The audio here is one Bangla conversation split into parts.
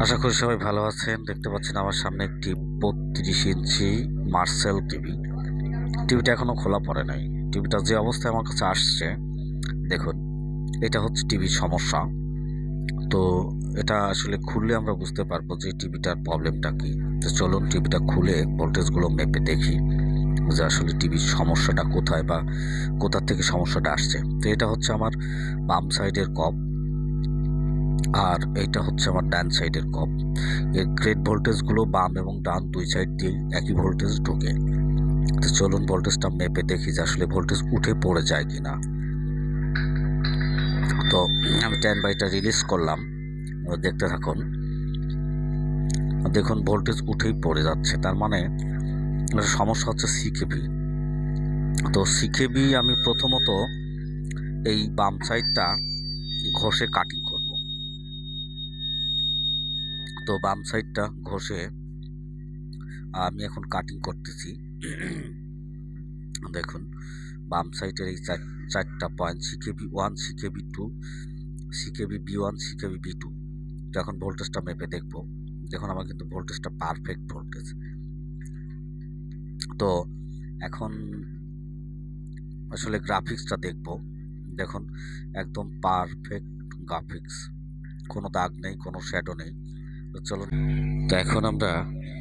আশা করি সবাই ভালো আছেন। দেখতে পাচ্ছেন আমার সামনে একটি 32 ইঞ্চি মার্সেল টিভি। টিভিটা এখনো খোলা পড়ে নাই। টিভিটা যে অবস্থায় আমার কাছে আসছে, দেখুন, এটা হচ্ছে টিভির সমস্যা। তো এটা আসলে খুললে আমরা বুঝতে পারবো যে টিভিটার প্রবলেমটা কি। তো চলুন টিভিটা খুলে ভোল্টেজগুলো মেপে দেখি যে আসলে টিভির সমস্যাটা কোথায় বা কোথা থেকে সমস্যাটা আসছে। তো এটা হচ্ছে আমার বাম সাইডের কপ, আর এইটা হচ্ছে আমার ডান সাইডের কপ। এর গ্রেড ভোল্টেজগুলো বাম এবং ডান দুই সাইড দিয়েই একই ভোল্টেজ ঢোকে। তো চলুন ভোল্টেজটা মেপে দেখি যে আসলে ভোল্টেজ উঠে পড়ে যায় কিনা। তো আমি 10/টা রিলিজ করলাম, দেখতে থাকুন। দেখুন ভোল্টেজ উঠেই পড়ে যাচ্ছে, তার মানে সমস্যা হচ্ছে সিকেবি। তো সিকেবি আমি প্রথমত এই বাম সাইডটা ঘষে কাটিং করব। তো বাম সাইডটা ঘষে আমি এখন কাটিং করতেছি। দেখুন বাম সাইডের এই চারটা point, CKB 1, CKB 2, CKB B1, CKB B2। তো এখন ভোল্টেজটা মেপে দেখব। দেখুন আমার কিন্তু ভোল্টেজটা পারফেক্ট ভোল্টেজ। তো এখন আসলে গ্রাফিক্সটা দেখব। দেখুন একদম পারফেক্ট গ্রাফিক্স, কোনো দাগ নেই, কোনো শ্যাডো নেই। তো চলুন, তো এখন আমরা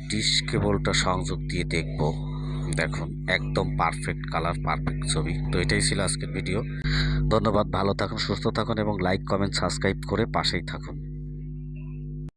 ডিশ কেবলটা সংযোগ দিয়ে দেখব। দেখুন একদম পারফেক্ট কালার, পারফেক্ট ছবি। তো এটাই ছিল আজকের ভিডিও। ধন্যবাদ, ভালো থাকুন, সুস্থ থাকুন এবং লাইক, কমেন্ট, সাবস্ক্রাইব করে পাশেই থাকুন।